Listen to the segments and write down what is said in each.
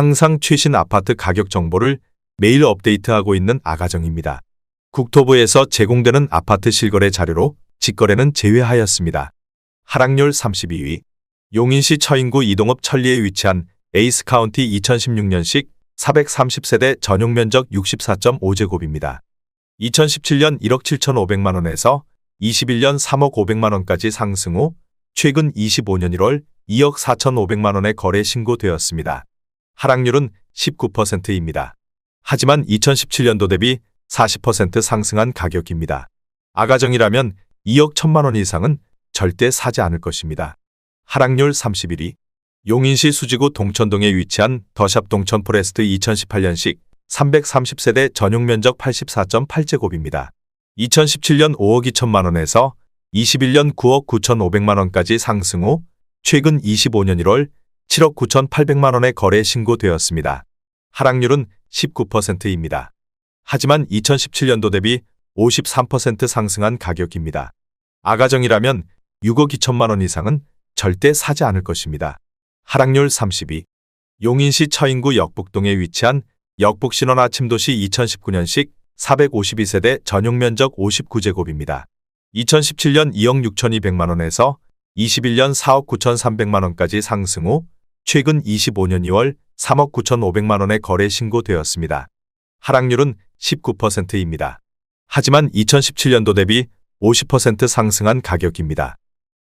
항상 최신 아파트 가격 정보를 매일 업데이트하고 있는 아가정입니다. 국토부에서 제공되는 아파트 실거래 자료로 직거래는 제외하였습니다. 하락률 32위. 용인시 처인구 이동읍 천리에 위치한 에이스 카운티 2016년식 430세대 전용 면적 64.5제곱입니다. 2017년 1억 7,500만 원에서 21년 3억 500만 원까지 상승 후 최근 25년 1월 2억 4,500만 원에 거래 신고되었습니다. 하락률은 19%입니다. 하지만 2017년도 대비 40% 상승한 가격입니다. 아가정이라면 2억 1천만 원 이상은 절대 사지 않을 것입니다. 하락률 31위. 용인시 수지구 동천동에 위치한 더샵 동천 포레스트 2018년식 330세대 전용 면적 84.8제곱입니다. 2017년 5억 2천만 원에서 21년 9억 9,500만 원까지 상승 후 최근 25년 1월 7억 9,800만 원에 거래 신고되었습니다. 하락률은 19%입니다. 하지만 2017년도 대비 53% 상승한 가격입니다. 아가정이라면 6억 2천만 원 이상은 절대 사지 않을 것입니다. 하락률 32. 용인시 처인구 역북동에 위치한 역북신원 아침도시 2019년식 452세대 전용 면적 59제곱입니다. 2017년 2억 6,200만 원에서 21년 4억 9,300만 원까지 상승 후 최근 25년 2월 3억 9,500만 원에 거래 신고되었습니다. 하락률은 19%입니다. 하지만 2017년도 대비 50% 상승한 가격입니다.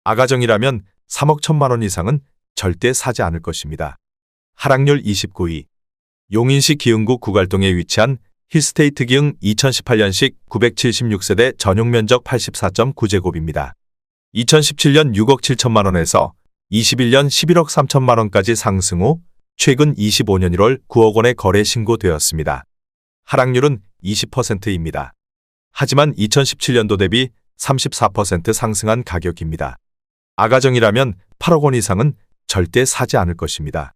아가정이라면 3억 1천만 원 이상은 절대 사지 않을 것입니다. 하락률 29위. 용인시 기흥구 구갈동에 위치한 힐스테이트 기흥 2018년식 976세대 전용 면적 84.9제곱입니다. 2017년 6억 7천만 원에서 21년 11억 3천만 원까지 상승 후 최근 25년 1월 9억 원에 거래 신고되었습니다. 하락률은 20%입니다. 하지만 2017년도 대비 34% 상승한 가격입니다. 아가정이라면 8억 원 이상은 절대 사지 않을 것입니다.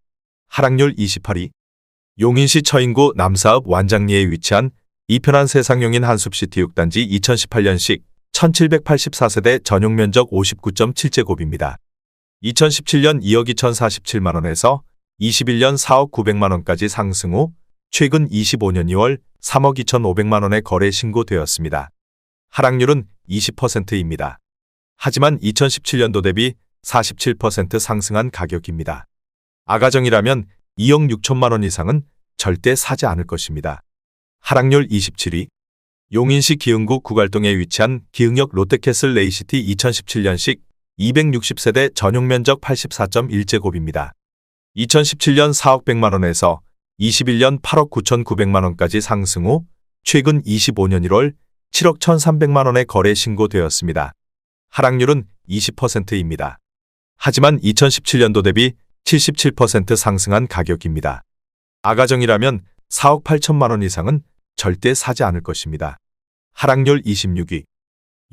하락률 28위. 용인시 처인구 남사읍 완장리에 위치한 이편한 세상용인 한숲시티 6단지 2018년식 1784세대 전용 면적 59.7제곱입니다. 2017년 2억 2,047만 원에서 21년 4억 900만 원까지 상승 후 최근 25년 2월 3억 2,500만 원에 거래 신고되었습니다. 하락률은 20%입니다. 하지만 2017년도 대비 47% 상승한 가격입니다. 아가정이라면 2억 6천만 원 이상은 절대 사지 않을 것입니다. 하락률 27위. 용인시 기흥구 구갈동에 위치한 기흥역 롯데캐슬 레이시티 2017년식 260세대 전용 면적 84.1제곱입니다. 2017년 4억 100만 원에서 21년 8억 9,900만 원까지 상승 후 최근 25년 1월 7억 1,300만 원에 거래 신고되었습니다. 하락률은 20%입니다. 하지만 2017년도 대비 77% 상승한 가격입니다. 아가정이라면 4억 8천만 원 이상은 절대 사지 않을 것입니다. 하락률 26위.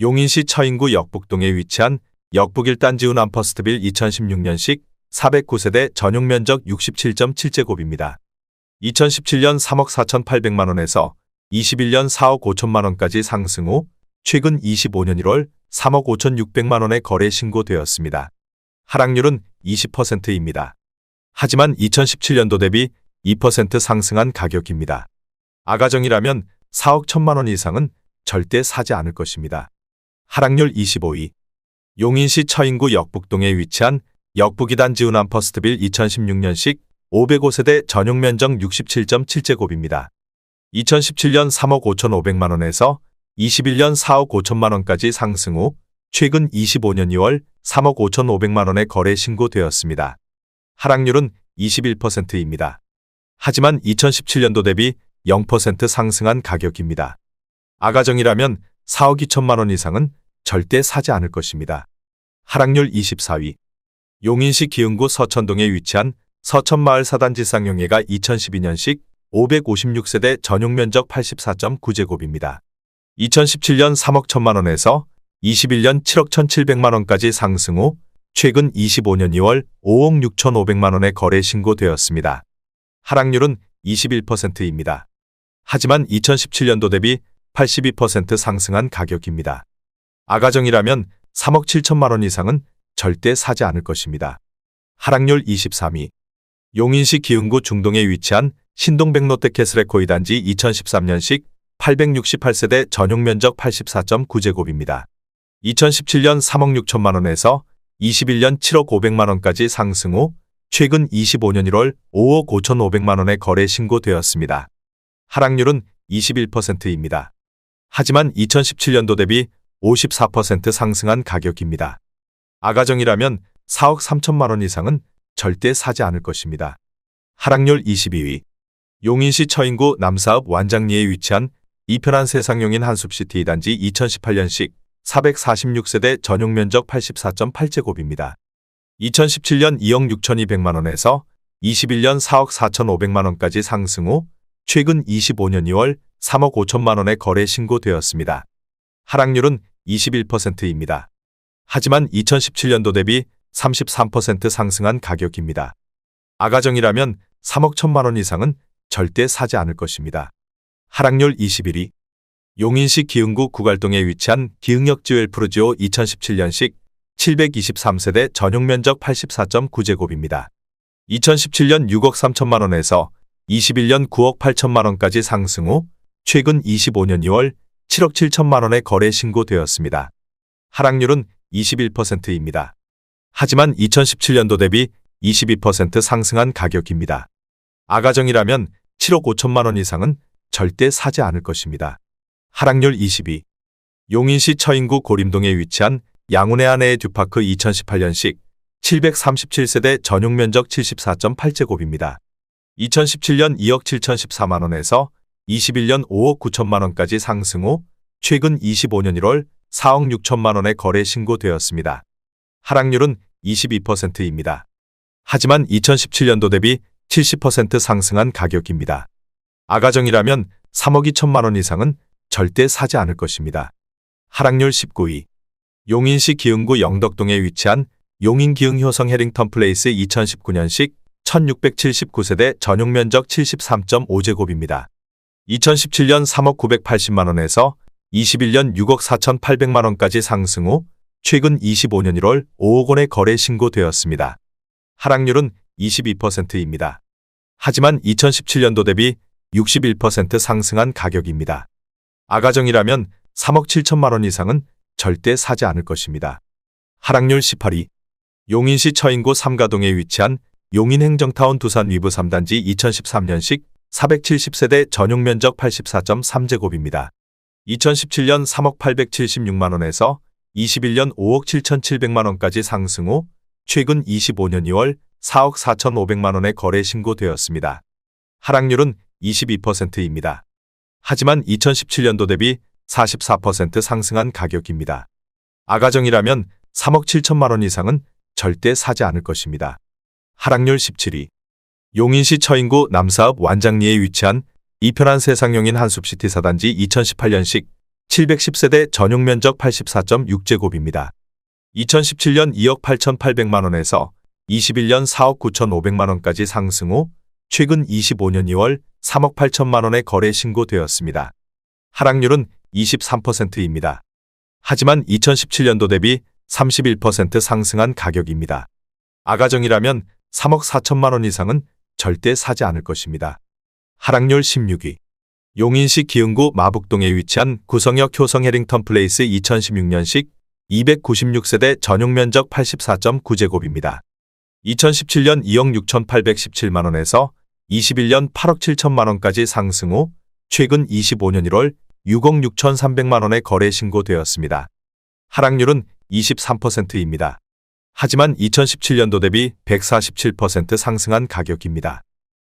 용인시 처인구 역북동에 위치한 역북 1단지 운암퍼스트빌 2016년식 409세대 전용 면적 67.7제곱입니다. 2017년 3억 4,800만 원에서 21년 4억 5천만 원까지 상승 후 최근 25년 1월 3억 5,600만 원에 거래 신고되었습니다. 하락률은 20%입니다. 하지만 2017년도 대비 2% 상승한 가격입니다. 아가정이라면 4억 1천만 원 이상은 절대 사지 않을 것입니다. 하락률 25위. 용인시 처인구 역북동에 위치한 역북 2단지 운암퍼스트빌 2016년식 505세대 전용 면적 67.7제곱입니다. 2017년 3억 5,500만 원에서 21년 4억 5천만 원까지 상승 후 최근 25년 2월 3억 5,500만 원에 거래 신고되었습니다. 하락률은 21%입니다. 하지만 2017년도 대비 0% 상승한 가격입니다. 아가정이라면 4억 2천만 원 이상은 절대 사지 않을 것입니다. 하락률 24위. 용인시 기흥구 서천동에 위치한 서천마을 4단지 쌍용예가 2012년식 556세대 전용 면적 84.9제곱입니다. 2017년 3억 1천만 원에서 21년 7억 1,700만 원까지 상승 후 최근 25년 2월 5억 6,500만 원에 거래 신고되었습니다. 하락률은 21%입니다. 하지만 2017년도 대비 82% 상승한 가격입니다. 아가정이라면 3억 7천만 원 이상은 절대 사지 않을 것입니다. 하락률 23위. 용인시 기흥구 중동에 위치한 신동백 롯데캐슬에코이 단지 2013년식 868세대 전용 면적 84.9제곱입니다. 2017년 3억 6천만 원에서 21년 7억 5백만 원까지 상승 후 최근 25년 1월 5억 5,500만 원에 거래 신고되었습니다. 하락률은 21%입니다. 하지만 2017년도 대비 54% 상승한 가격입니다. 아가정이라면 4억 3천만 원 이상은 절대 사지 않을 것입니다. 하락률 22위. 용인시 처인구 남사읍 완장리에 위치한 이편한 세상용인 한숲시티 단지 2018년식 446세대 전용 면적 84.8제곱입니다. 2017년 2억 6,200만 원에서 21년 4억 4,500만 원까지 상승 후 최근 25년 2월 3억 5천만 원에 거래 신고되었습니다. 하락률은 21%입니다. 하지만 2017년도 대비 33% 상승한 가격입니다. 아가정이라면 3억 1천만 원 이상은 절대 사지 않을 것입니다. 하락률 21위. 용인시 기흥구 구갈동에 위치한 기흥역 지웰프루지오 2017년식 723세대 전용 면적 84.9제곱입니다. 2017년 6억 3천만 원에서 21년 9억 8천만 원까지 상승 후 최근 25년 2월 7억 7천만 원에 거래 신고되었습니다. 하락률은 21%입니다. 하지만 2017년도 대비 22% 상승한 가격입니다. 아가정이라면 7억 5천만 원 이상은 절대 사지 않을 것입니다. 하락률 22. 용인시 처인구 고림동에 위치한 양운의 아내의 듀파크 2018년식 737세대 전용 면적 74.8제곱입니다. 2017년 2억 7,014만 원에서 21년 5억 9천만 원까지 상승 후 최근 25년 1월 4억 6천만 원에 거래 신고되었습니다. 하락률은 22%입니다. 하지만 2017년도 대비 70% 상승한 가격입니다. 아가정이라면 3억 2천만 원 이상은 절대 사지 않을 것입니다. 하락률 19위. 용인시 기흥구 영덕동에 위치한 용인기흥효성 해링턴 플레이스 2019년식 1679세대 전용 면적 73.5제곱입니다. 2017년 3억 980만 원에서 21년 6억 4,800만 원까지 상승 후 최근 25년 1월 5억 원에 거래 신고되었습니다. 하락률은 22%입니다. 하지만 2017년도 대비 61% 상승한 가격입니다. 아가정이라면 3억 7천만 원 이상은 절대 사지 않을 것입니다. 하락률 18위. 용인시 처인구 삼가동에 위치한 용인행정타운 두산 위브 3단지 2013년식 470세대 전용 면적 84.3제곱입니다. 2017년 3억 876만 원에서 21년 5억 7,700만 원까지 상승 후 최근 25년 2월 4억 4,500만 원에 거래 신고되었습니다. 하락률은 22%입니다. 하지만 2017년도 대비 44% 상승한 가격입니다. 아가정이라면 3억 7천만 원 이상은 절대 사지 않을 것입니다. 하락률 17위. 용인시 처인구 남사읍 완장리에 위치한 이편한 세상용인 한숲시티 4단지 2018년식 710세대 전용 면적 84.6제곱입니다. 2017년 2억 8,800만 원에서 21년 4억 9,500만 원까지 상승 후 최근 25년 2월 3억 8천만 원에 거래 신고되었습니다. 하락률은 23%입니다. 하지만 2017년도 대비 31% 상승한 가격입니다. 아가정이라면 3억 4천만 원 이상은 절대 사지 않을 것입니다. 하락률 16위. 용인시 기흥구 마북동에 위치한 구성역 효성 해링턴 플레이스 2016년식 296세대 전용 면적 84.9제곱입니다. 2017년 2억 6,817만 원에서 21년 8억 7천만 원까지 상승 후 최근 25년 1월 6억 6,300만 원에 거래 신고되었습니다. 하락률은 23%입니다. 하지만 2017년도 대비 147% 상승한 가격입니다.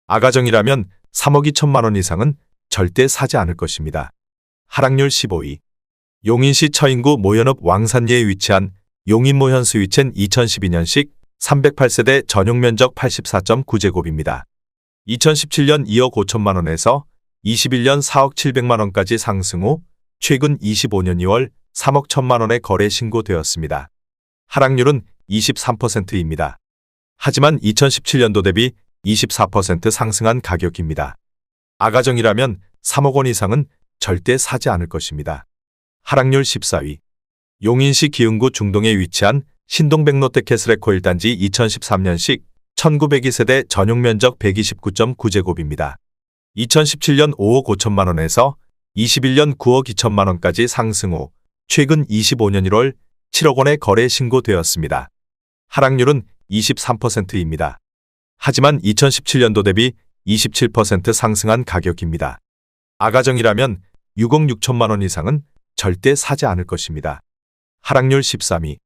아가정이라면 3억 2천만 원 이상은 절대 사지 않을 것입니다. 하락률 15위. 용인시 처인구 모현읍 왕산리에 위치한 용인모현 스위첸 2012년식 308세대 전용 면적 84.9제곱입니다. 2017년 2억 5천만 원에서 21년 4억 700만 원까지 상승 후 최근 25년 2월 3억 1천만 원에 거래 신고되었습니다. 하락률은 23%입니다. 하지만 2017년도 대비 24% 상승한 가격입니다. 아가정이라면 3억 원 이상은 절대 사지 않을 것입니다. 하락률 14위. 용인시 기흥구 중동에 위치한 신동백 롯데캐슬에코 1단지 2013년식 1902세대 전용 면적 129.9제곱입니다. 2017년 5억 5천만 원에서 21년 9억 2천만 원까지 상승 후 최근 25년 1월 7억 원에 거래 신고되었습니다. 하락률은 23%입니다. 하지만 2017년도 대비 27% 상승한 가격입니다. 아가정이라면 6억 6천만 원 이상은 절대 사지 않을 것입니다. 하락률 13위.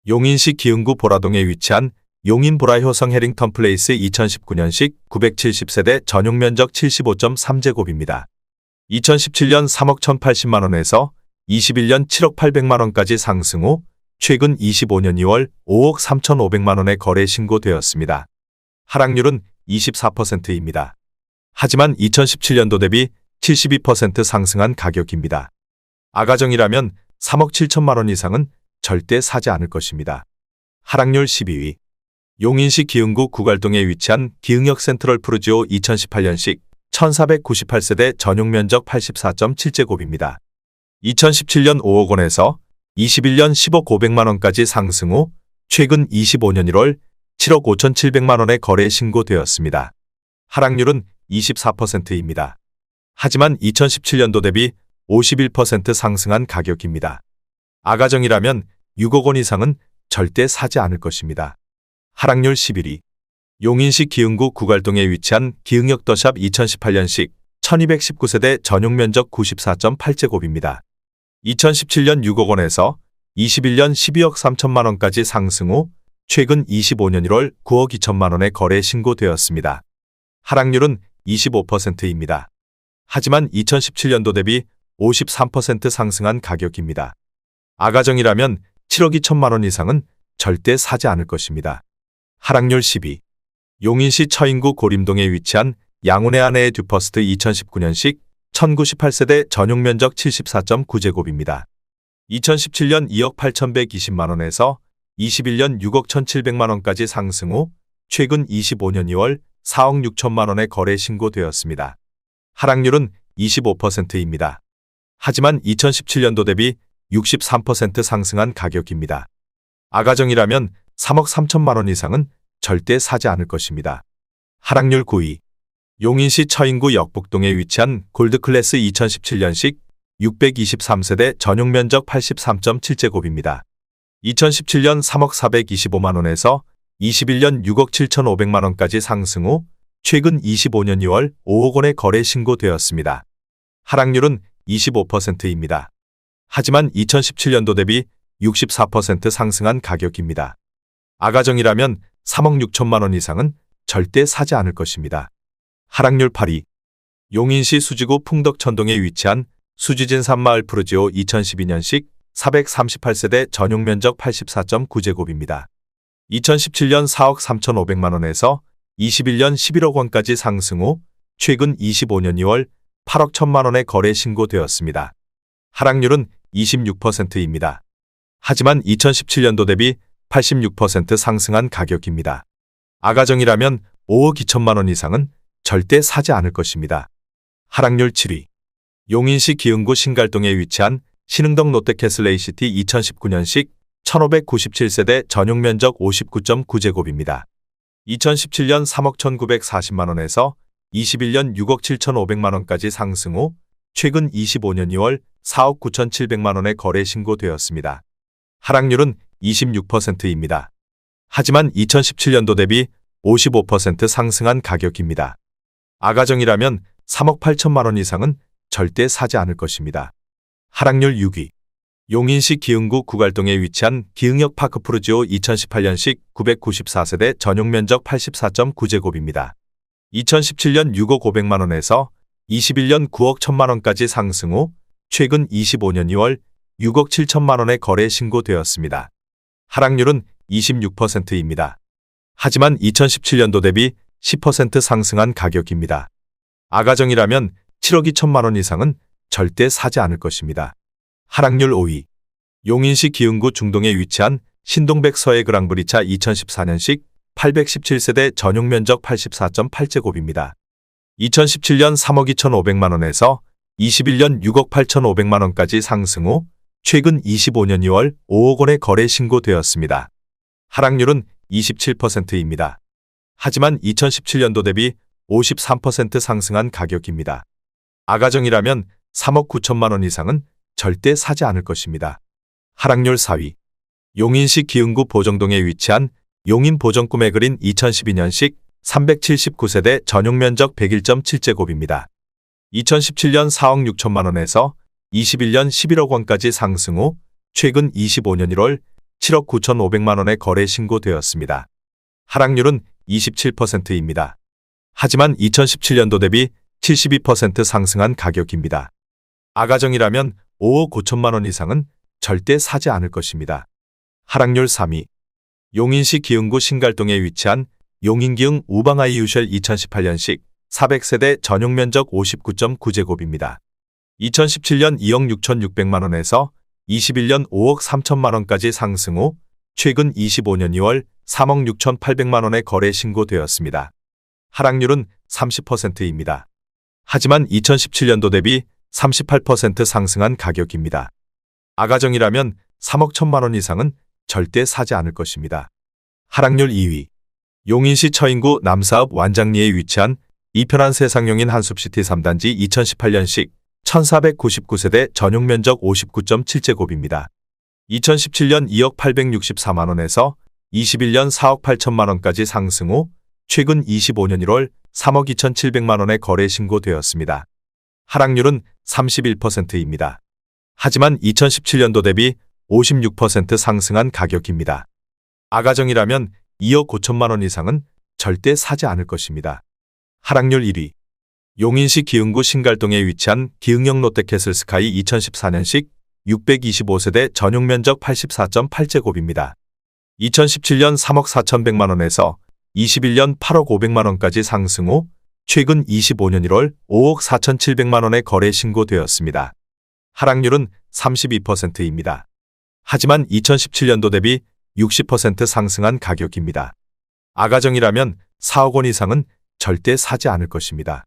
용인시 기흥구 보라동에 위치한 용인 보라효성 해링턴 플레이스 2019년식 970세대 전용 면적 75.3제곱입니다. 2017년 3억 1,080만 원에서 21년 7억 800만 원까지 상승 후 최근 25년 2월 5억 3,500만 원에 거래 신고되었습니다. 하락률은 24%입니다. 하지만 2017년도 대비 72% 상승한 가격입니다. 아가정이라면 3억 7천만 원 이상은 절대 사지 않을 것입니다. 하락률 12위. 용인시 기흥구 구갈동에 위치한 기흥역 센트럴 푸르지오 2018년식 1498세대 전용 면적 84.7제곱입니다. 2017년 5억 원에서 21년 10억 500만 원까지 상승 후 최근 25년 1월 7억 5,700만 원에 거래 신고되었습니다. 하락률은 24%입니다. 하지만 2017년도 대비 51% 상승한 가격입니다. 아가정이라면 6억 원 이상은 절대 사지 않을 것입니다. 하락률 11위. 용인시 기흥구 구갈동에 위치한 기흥역 더샵 2018년식 1219세대 전용 면적 94.8제곱입니다. 2017년 6억 원에서 21년 12억 3천만 원까지 상승 후 최근 25년 1월 9억 2천만 원에 거래 신고되었습니다. 하락률은 25%입니다. 하지만 2017년도 대비 53% 상승한 가격입니다. 아가정이라면 7억 2천만 원 이상은 절대 사지 않을 것입니다. 하락률 12. 용인시 처인구 고림동에 위치한 양운의 아내의 듀퍼스트 2019년식 1098세대 전용 면적 74.9제곱입니다. 2017년 2억 8,120만 원에서 21년 6억 1,700만 원까지 상승 후 최근 25년 2월 4억 6천만 원에 거래 신고되었습니다. 하락률은 25%입니다. 하지만 2017년도 대비 63% 상승한 가격입니다. 아가정이라면 3억 3천만 원 이상은 절대 사지 않을 것입니다. 하락률 9위. 용인시 처인구 역북동에 위치한 골드클래스 2017년식 623세대 전용 면적 83.7제곱입니다. 2017년 3억 425만 원에서 21년 6억 7,500만 원까지 상승 후 최근 25년 2월 5억 원에 거래 신고되었습니다. 하락률은 25%입니다. 하지만 2017년도 대비 64% 상승한 가격입니다. 아가정이라면 3억 6천만 원 이상은 절대 사지 않을 것입니다. 하락률 8위. 용인시 수지구 풍덕천동에 위치한 수지진 산마을 푸르지오 2012년식 438세대 전용 면적 84.9제곱입니다. 2017년 4억 3,500만 원에서 21년 11억 원까지 상승 후 최근 25년 2월 8억 1천만 원에 거래 신고되었습니다. 하락률은 26%입니다. 하지만 2017년도 대비 86% 상승한 가격입니다. 아가정이라면 5억 2천만 원 이상은 절대 사지 않을 것입니다. 하락률 7위. 용인시 기흥구 신갈동에 위치한 신흥동 롯데캐슬 ACT 2019년식 1597세대 전용 면적 59.9제곱입니다. 2017년 3억 1,940만 원에서 21년 6억 7,500만 원까지 상승 후 최근 25년 2월 4억 9,700만 원에 거래 신고되었습니다. 하락률은 26%입니다. 하지만 2017년도 대비 55% 상승한 가격입니다. 아가정이라면 3억 8천만 원 이상은 절대 사지 않을 것입니다. 하락률 6위. 용인시 기흥구 구갈동에 위치한 기흥역 파크 푸르지오 2018년식 994세대 전용 면적 84.9제곱입니다. 2017년 6억 500만 원에서 21년 9억 1천만 원까지 상승 후 최근 25년 2월 6억 7천만 원에 거래 신고되었습니다. 하락률은 26%입니다. 하지만 2017년도 대비 10% 상승한 가격입니다. 아가정이라면 7억 2천만 원 이상은 절대 사지 않을 것입니다. 하락률 5위. 용인시 기흥구 중동에 위치한 신동백 서해 그랑브리차 2014년식 817세대 전용 면적 84.8제곱입니다. 2017년 3억 2,500만 원에서 21년 6억 8,500만 원까지 상승 후 최근 25년 2월 5억 원에 거래 신고되었습니다. 하락률은 27%입니다. 하지만 2017년도 대비 53% 상승한 가격입니다. 아가정이라면 3억 9천만 원 이상은 절대 사지 않을 것입니다. 하락률 4위. 용인시 기흥구 보정동에 위치한 용인 보정 꿈에 그린 2012년식 379세대 전용 면적 101.7제곱입니다. 2017년 4억 6천만 원에서 21년 11억 원까지 상승 후 최근 25년 1월 7억 9천5백만 원에 거래 신고되었습니다. 하락률은 27%입니다. 하지만 2017년도 대비 72% 상승한 가격입니다. 아가정이라면 5억 5천만 원 이상은 절대 사지 않을 것입니다. 하락률 3위. 용인시 기흥구 신갈동에 위치한 용인기흥 우방아이 유셜 2018년식 400세대 전용 면적 59.9제곱입니다. 2017년 2억 6천6백만 원에서 21년 5억 3천만 원까지 상승 후 최근 25년 2월 3억 6천8백만 원에 거래 신고되었습니다. 하락률은 30%입니다. 하지만 2017년도 대비 38% 상승한 가격입니다. 아가정이라면 3억 1천만 원 이상은 절대 사지 않을 것입니다. 하락률 2위. 용인시 처인구 남사읍 완장리에 위치한 이편한 세상용인 한숲시티 3단지 2018년식 1499세대 전용 면적 59.7제곱입니다. 2017년 2억 864만 원에서 21년 4억 8천만 원까지 상승 후 최근 25년 1월 3억 2천7백만 원에 거래 신고되었습니다. 하락률은 31%입니다. 하지만 2017년도 대비 56% 상승한 가격입니다. 아가정이라면 2억 5천만 원 이상은 절대 사지 않을 것입니다. 하락률 1위. 용인시 기흥구 신갈동에 위치한 기흥역 롯데캐슬 스카이 2014년식 625세대 전용 면적 84.8제곱입니다. 2017년 3억 4천백만 원에서 21년 8억 5백만 원까지 상승 후 최근 25년 1월 5억 4천7백만 원에 거래 신고되었습니다. 하락률은 32%입니다. 하지만 2017년도 대비 60% 상승한 가격입니다. 아가정이라면 4억 원 이상은 절대 사지 않을 것입니다.